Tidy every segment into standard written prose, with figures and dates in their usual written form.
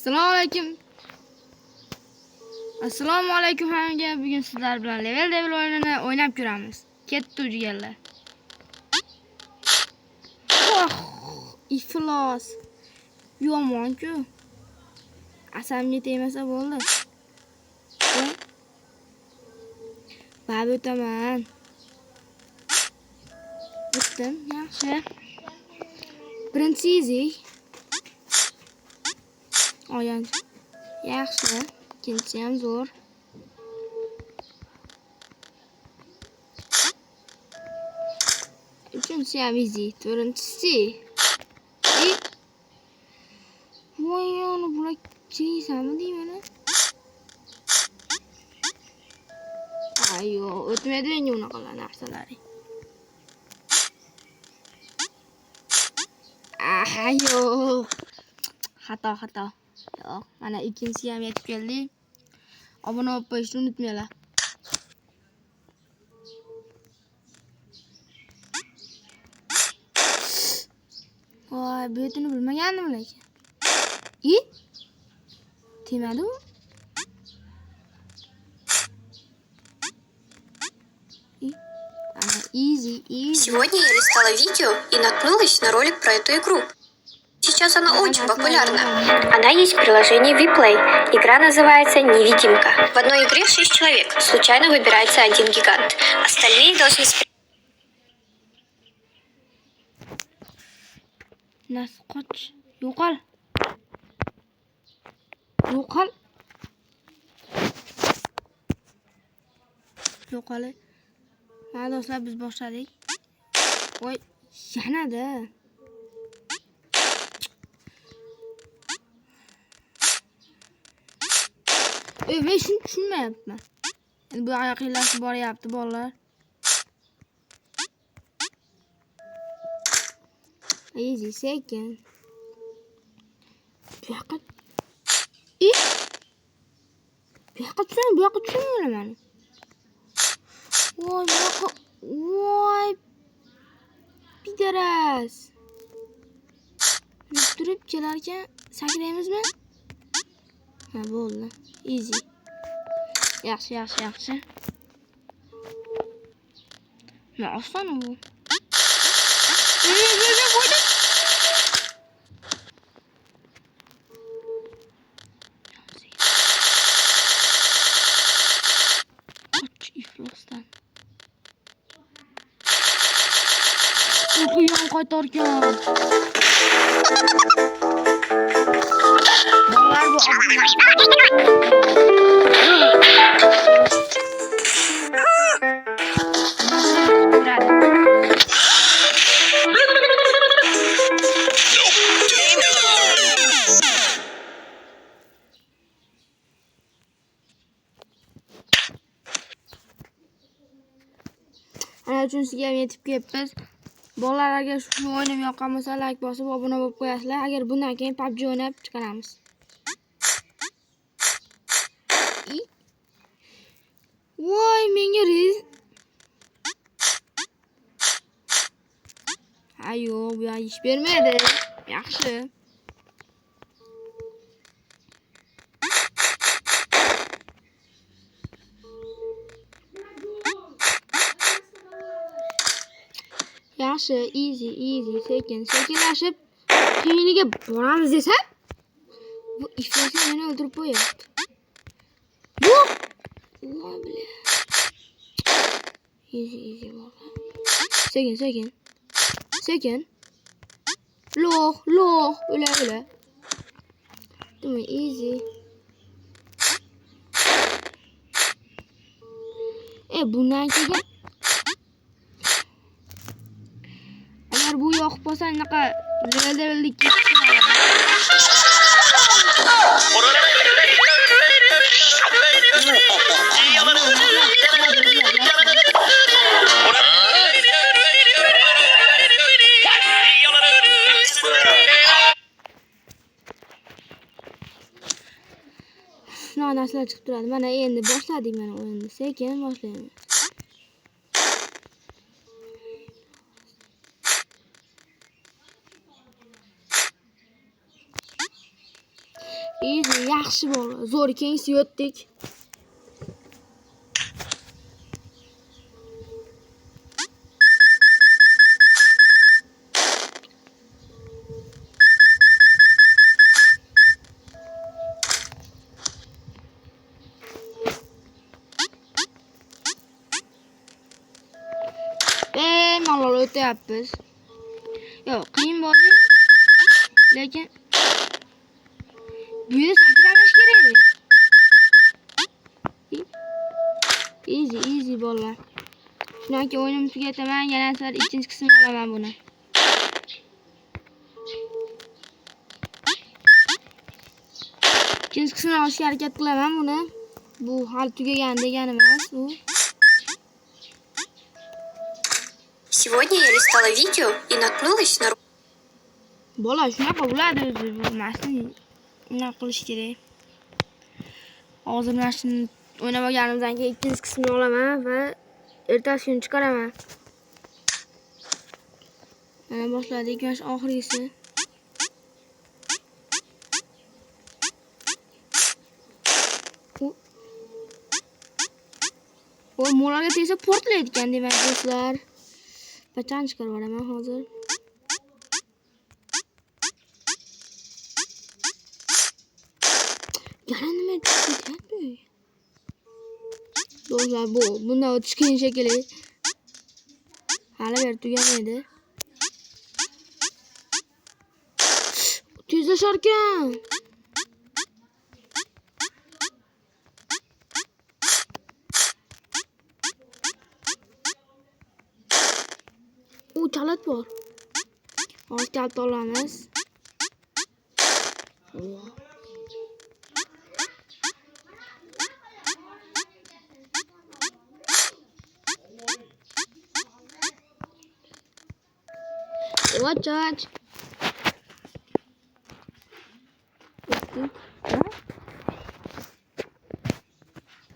Assalomu alaykum. Assalomu alaykum hammaga. Bugun sizlar bilan level o'yinini o'ynab ko'ramiz. Ketdi jigarlar. Oh, iflos. Yomon-ku. Asamga tegmasa bo'ldi. Bab o'taman. O'tdim, yaxshi. Birinchi easy. Oyan. Yaxshi. Ikkinchisi ham zo'r. Uchinchisi ham easy. To'rtinchisi. Voy, uni bular chiysammi deyman. Ayyo, o'tmaydi menga unaqalar narsalaring. Ayyo. Xato. Yo'q, mana ikkinchisi ham yetib keldi. Obuna bo'lib qo'yishni unutmanglar. Voy, bu yerni bilmagandim lekin. Temadi u? Easy. Сегодня я листала видео и наткнулась на ролик про эту игру. Сейчас она очень популярна. Она есть в приложении Vplay. Игра называется «Невидимка». В одной игре 6 человек. Случайно выбирается один гигант. Остальные должны Nasqoch. Yo'qol. Ha, do'stlar, biz boshladik. Voy, yanada. Men shuni tushunmayapman. Endi bu oyoq illasi boryapti, bolalar. Easy sekin. Bu yoqqa tushunmayman. Voy, pidaras. Turib kelarkan, sakraymizmi? Ha, bo'ldi. Easy. Yaxshi. Ne aslan bu? Kaç iflosdan. Uyuyan qaytargan. Bolalar bu uchinchisiga ham yetib kelibmiz. Bolalar, agar shu o'yinim yoqqan bo'lsa, like bosib, obuna bo'lib qo'yasizlar. Agar bundan keyin PUBG o'ynab chiqaramiz. Voy, menga Ayyo, bu ish bermaydi. Yaxshi. Yaxshi, easy, sekinlashib qiyiniga boramiz desam, bu ifloslar meni o'ldirib qo'yapti. Yo'q. Voy, bile. Easy bo'ldi. Sekin. Loh, o'la. Demi easy. Bundan keyin agar bu yoqib qolsa, anaqa levellik shunaqa narsalar chiqib turadi. Mana endi boshladik, mana o'yinni. Sekin boshlaymiz. Easy, yaxshi bo'ldi. Zo'r keng siyotdik. Malol o'tyapmiz. Yo'q, qiyin bo'ldi. Lekin bu yerda sakramish kerak. Easy bolalar. Shundan keyin o'yinimni tugataman, yana sizlar ikkinchi qismini olaman buni. Ikkinchi qismini olishga harakat qilaman buni. Bu hali tugagan degani emas bu. Сегодня я листала видео и наткнулась на... Bola shunaqa bo'ladi o'zi, bu narsani nima qilish kerak. Hozir mana shuni o'ynab olganimizdan keyin ikkinchi qismini olaman va ertasi kuni chiqaraman. Mana boshladik, mana shu oxirgisi. O mo'larga tegsa portlaydi ekan demak do'stlar. Qachon chiqarib olaman hozir? Yana nima deyapti? Do'stlar, bundan o'tish qiyin shekilli. Hali bir tugamaydi. Tezlashar ekan. Kalit bor. Hozir kalit olamiz. Watch.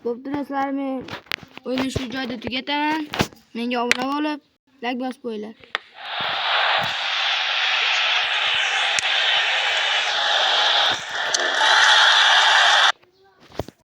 Bo'pti do'stlar, men o'yinni shu joyda tugataman. Menga obuna bo'lib, like bosib qo'yinglar.